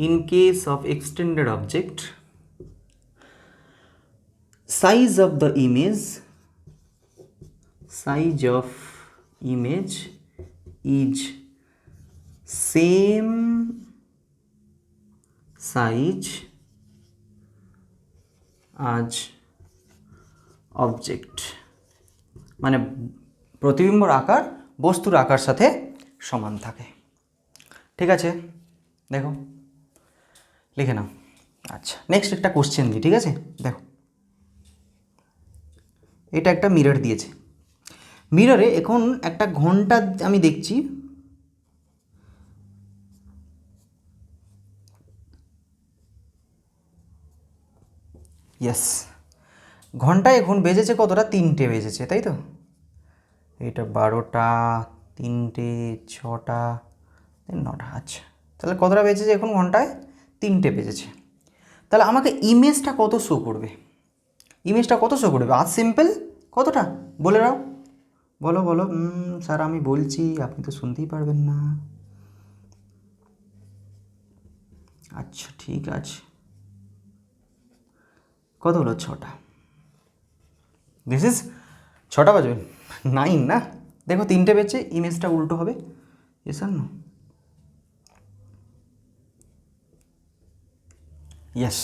in case of extended object, size of the image, size of image is same size as object, মানে প্রতিবিম্বর আকার বস্তুর আকার সাথে সমান থাকে। ঠিক আছে, দেখো লিখে নাও। আচ্ছা নেক্সট একটা কোশ্চেন দিই, ঠিক আছে? দেখো এটা একটা মিরর দিয়েছে, মিররে এখন একটা ঘন্টা আমি দেখছি, ইয়েস ঘন্টায় এখন বেজেছে কতটা? 3টে বেজেছে, তাই তো? এটা 12টা, 3টে, 6টা, 9টা। আচ্ছা, তাহলে কতটা বেজেছে এখন ঘন্টায়? 3টে বেজেছে। তাহলে আমাকে ইমেজটা কত শো করবে? ইমেজটা কত শো করবে? আজ সিম্পল কতটা বলে দাও, বলো বলো। স্যার আমি বলছি, আপনি তো শুনতেই পারবেন না। আচ্ছা ঠিক আছে, কত হলো? 6টা। দিস ইজ 6টা বাজবে, 9 না? দেখো 3টে বেজে, ইমেজটা উল্টো হবে। এ স্যার না, ইয়েস।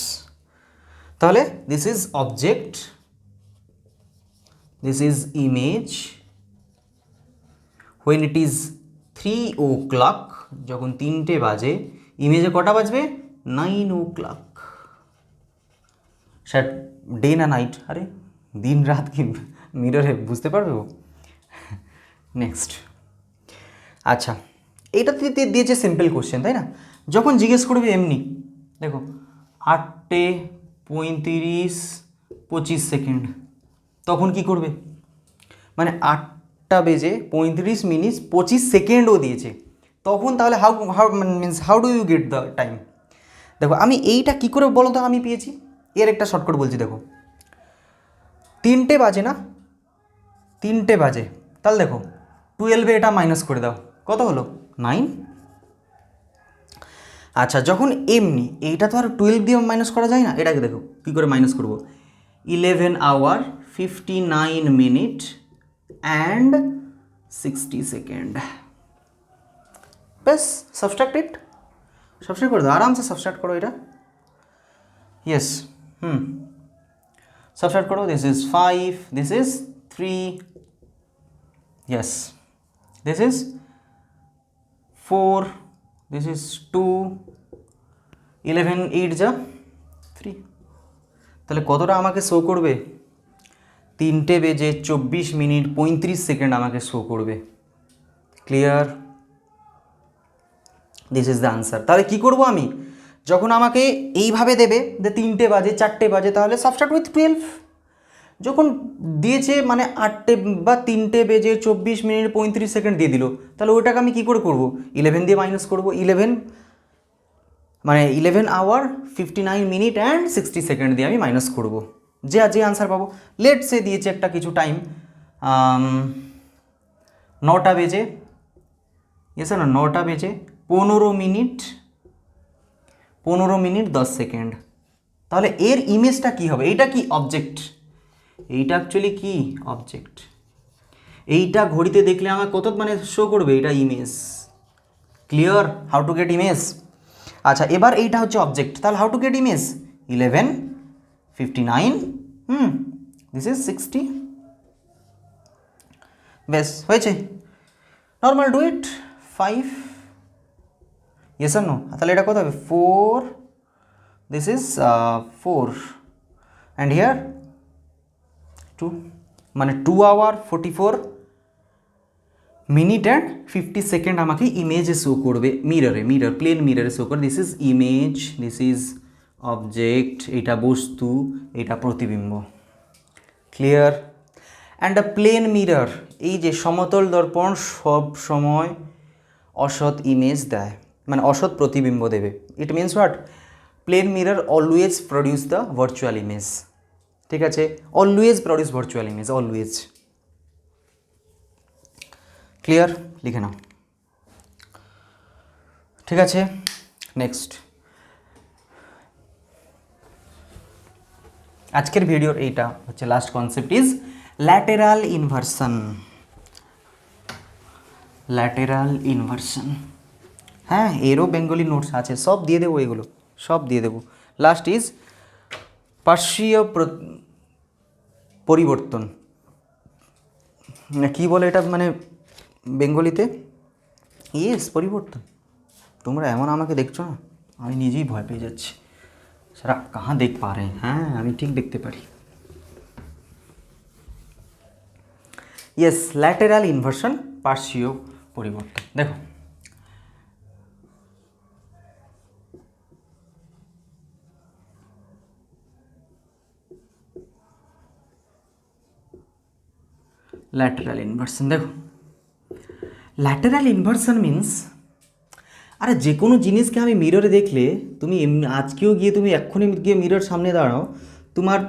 তাহলে this is object, this is image when it is 3 o'clock, যখন 3টে বাজে। ইমেজে কটা বাজবে? 9 o'clock। স্যার ডে না নাইট? আরে দিন রাত কি মিররে বুঝতে পারবে ও? নেক্সট। আচ্ছা, এইটা দিয়েছে সিম্পল কোশ্চেন, তাই না? যখন জিজ্ঞেস করবে এমনি, দেখো 8:35:25, তখন কি করবে? মানে 8টা বেজে 35:25 দিয়েছে, তখন তাহলে how how means how do you get the time? দেখো আমি এইটা কি করে বলো তো আমি পেয়েছি, এর একটা শর্টকাট বলছি। দেখো 3টে বাজে না? 3টে বাজে, তাহলে দেখো 12 এটা মাইনাস করে দাও, কত হলো? 9। আচ্ছা, যখন এমনি, এইটা তো আর 12 দিয়ে মাইনাস করা যায় না, এটাকে দেখো কী করে মাইনাস করব। 11 hour 59 minute and 60 সেকেন্ড। ব্যাস, সাবস্ট্রাক্ট ইট, সাবস্ট্রাক্ট করে দাও, আরামসে সাবস্ট্রাক্ট করো এটা। ইয়েস, সাবস্ট্রাক্ট করো। This is 5, this is 3, yes, this is 4, this is 2, 11 8 যা 3। তাহলে কতটা আমাকে শো করবে? 3টে বেজে 24 মিনিট 35 সেকেন্ড আমাকে শো করবে। Clear? This is the answer. তাহলে কী করবো আমি? যখন আমাকে এইভাবে দেবে যে 3টে বাজে 4টে বাজে, তাহলে সাবস্ট্রাক্ট উইথ 12। যখন দিয়েছে মানে 8টে বা 3টে বেজে 24 মিনিট 35 সেকেন্ড দিয়ে দিল, তাহলে ওইটাকে আমি কী করে করবো? 11 দিয়ে মাইনাস করবো। 11 মানে 11 hour 59 minute and 60 সেকেন্ড দিয়ে আমি মাইনাস করবো, যে আনসার পাবো। লেট সে দিয়েছে একটা কিছু টাইম, 9টা বেজে, ইয়েস না, 9টা বেজে 15 মিনিট 10 সেকেন্ড। তাহলে এর ইমেজটা কি হবে? এইটা কি অবজেক্ট? এইটা অ্যাকচুয়ালি কি অবজেক্ট। এইটা ঘড়িতে দেখলে আমার কত মানে শো করবে? এটা image. Clear how to get image? আচ্ছা, এবার এইটা হচ্ছে অবজেক্ট, তাহলে how to get image? 11:59, this is 60। বেশ, হয়েছে। Normal do it. 5, ইয়েস আর নো? তাহলে এটা কত হবে? 4, দিস ইজ 4 অ্যান্ড হিয়ার 2, মানে 2 hour 44 minute and 50 সেকেন্ড আমাকে ইমেজে শো করবে। মিরর প্লেন মিররে শো করে। This is image, this is object, এটা বস্তু, এটা প্রতিবিম্ব। Clear? And a plane mirror, এই যে সমতল দর্পণ সব সময় অসৎ ইমেজ দেয়, মানে অসৎ প্রতিবিম্ব দেবে। It means what? Plane mirror always produce the virtual image. ঠিক আছে, always produce virtual image, always. Clear? লিখে নাও। ঠিক আছে, নেক্সট। আজকের ভিডিওর এইটা হচ্ছে last concept is lateral inversion. Lateral inversion, হ্যাঁ, এরও বেঙ্গলি নোটস আছে, সব দিয়ে দেবো, এগুলো সব দিয়ে দেবো। লাস্ট ইজ পার্শ্বীয় পরিবর্তন, কী বলে এটা মানে বেঙ্গলিতে? ইয়েস, পরিবর্তন। তোমরা এমন আমাকে দেখছো না, আমি নিজেই ভয় পেয়ে যাচ্ছি। সারা কাহা দেখ পা রে? হ্যাঁ, আমি ঠিক দেখতে পারি। ইয়েস, ল্যাটেরাল ইনভার্সন, পার্শ্বীয় পরিবর্তন। দেখো ল্যাটেরাল ইনভার্সন। দেখো ল্যাটেরাল ইনভার্সন মিন্স, আরে যে কোনো জিনিসকে আমি মিররে দেখলে তুমি আজকেও গিয়ে তুমি এক্ষুনি গিয়ে মিরর সামনে দাঁড়াও, তোমার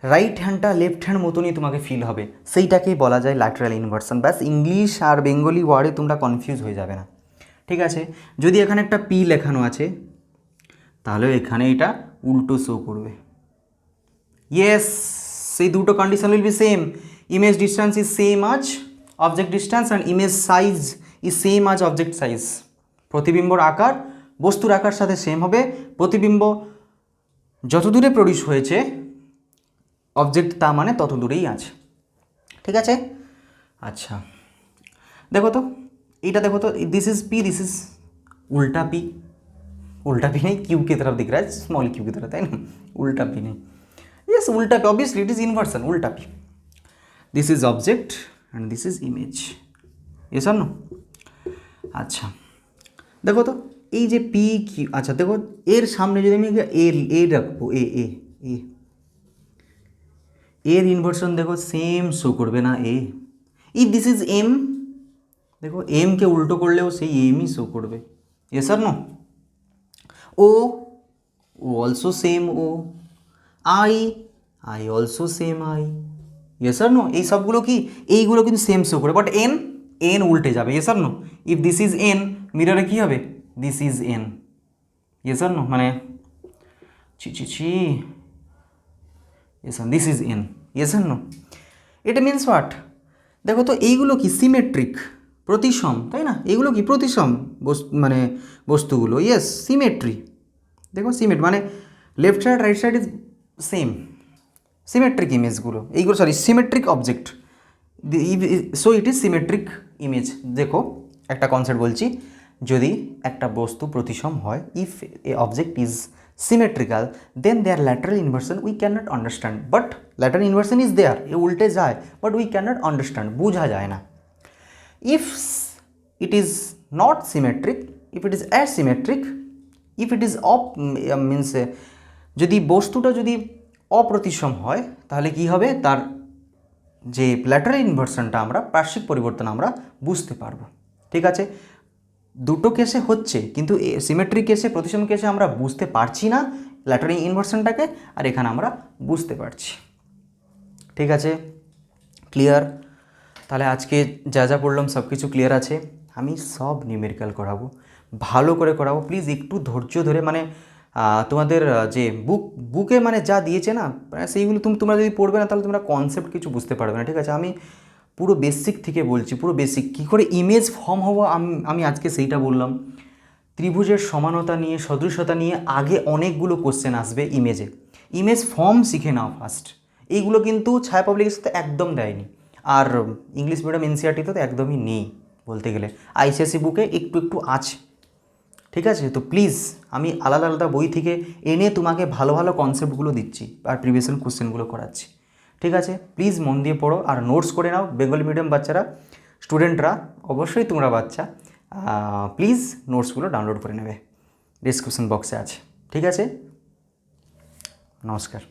রাইট হ্যান্ডটা লেফট হ্যান্ড মতনই তোমাকে ফিল হবে, সেইটাকেই বলা যায় ল্যাটেরাল ইনভার্সন। ব্যাস ইংলিশ আর বেঙ্গলি ওয়ার্ডে তোমরা কনফিউজ হয়ে যাবে না, ঠিক আছে। যদি এখানে একটা পি লেখানো আছে তাহলে এখানে এটা উল্টো শো করবে। ইয়েস, সেই দুটো condition will be same. Image distance is same as object distance and image size is same as object size. প্রতিবিম্বর আকার বস্তুর আকার সাথে সেম হবে। প্রতিবিম্ব যত দূরে প্রডিউস হয়েছে অবজেক্ট তা মানে তত দূরেই আছে, ঠিক আছে। আচ্ছা দেখো তো এইটা দেখো তো, this is P, this is उल्टा पी। उल्टा पी नहीं, क्यू की तरफ दिख रहा है, स्मॉल क्यू की तरफ है ना, उल्टा पी नहीं। यस उल्टा P, obviously it is inversion, उल्टा P. This is object and this is image, yes or no. अच्छा देखो तो এই যে পি কিউ, আচ্ছা দেখো এর সামনে যদি আমি এ রাখবো, এ এ এ এর ইনভার্সন দেখো সেম শো করবে না A. If this is M, দেখো এমকে উল্টো করলেও সেই এমই শো করবে, yes or no. O also same O. I I also same I, yes or no. এই সবগুলো কি, এইগুলো কিন্তু সেম শো করে, বাট এন এন উল্টে যাবে, yes or no. If this is N, মিররে কী হবে, this is N, yes or no. মানে ছি ছি ছি, yes or this is N, yes or no. এটা মিনস হোয়াট, দেখো তো এইগুলো কি সিমেট্রিক, প্রতিসম, তাই না। এগুলো কি প্রতিসম মানে বস্তুগুলো, ইয়েস সিমেট্রি। দেখো সিমেট মানে left side right side is same, symmetric ইমেজগুলো এইগুলো, sorry symmetric object, so it is symmetric image. দেখো একটা কনসেপ্ট বলছি, যদি একটা বস্তু প্রতিসম হয়, if a object is symmetrical then there lateral inversion we can not understand, but lateral inversion is there, এ উল্টে যায়, but we can not understand, বোঝা যায় না। If it is not symmetric, if it is asymmetric, if it is of means, যদি বস্তুটা যদি অপ্রতিসম হয় তাহলে কি হবে, তার যে ল্যাটারাল ইনভার্সনটা আমরা পার্শ্বিক পরিবর্তন আমরা বুঝতে পারবো, ঠিক আছে। দুটো কেসে হচ্ছে, কিন্তু সিমেট্রিক কেসে প্রতিসম কেসে আমরা বুঝতে পারছি না ল্যাটারাল ইনভার্সনটাকে, আর এখানে আমরা বুঝতে পারছি, ঠিক আছে। ক্লিয়ার? তাহলে আজকে যা যা পড়লাম সব কিছু ক্লিয়ার আছে। আমি সব নিউমেরিক্যাল করাবো, ভালো করে করাবো, প্লিজ একটু ধৈর্য ধরে, মানে তোমাদের যে বুকে মানে যা দিয়েছে না সেইগুলো তোমরা যদি পড়বে না তাহলে তোমরা কনসেপ্ট কিছু বুঝতে পারবে না, ঠিক আছে। আমি পুরো বেসিক থেকে বলছি, পুরো বেসিক কী করে ইমেজ ফর্ম হবো আমি আজকে সেইটা বললাম। ত্রিভুজের সমানতা নিয়ে, সদৃশতা নিয়ে আগে অনেকগুলো কোশ্চেন আসবে ইমেজে, ইমেজ ফর্ম শিখে নাও ফার্স্ট। এইগুলো কিন্তু ছায়া পাবলিকের সাথে একদম দেয়নি, আর ইংলিশ মিডিয়াম এনসিইআরটিতে তো একদমই নেই বলতে গেলে, আইসিএসসি বুকে একটু একটু আছে, ঠিক আছে। তো প্লিজ আমি আলাদা আলাদা বই থেকে এনে তোমাকে ভালো ভালো কনসেপ্টগুলো দিচ্ছি আর প্রিভিয়াস কোশ্চেনগুলো করাচ্ছি, ঠিক আছে। প্লিজ মন দিয়ে পড়ো আর নোটস করে নাও। বেঙ্গলি মিডিয়াম বাচ্চারা, স্টুডেন্টরা, অবশ্যই তোমরা বাচ্চা, প্লিজ নোটসগুলো ডাউনলোড করে নেবে, ডিসক্রিপশন বক্সে আছে, ঠিক আছে। নমস্কার।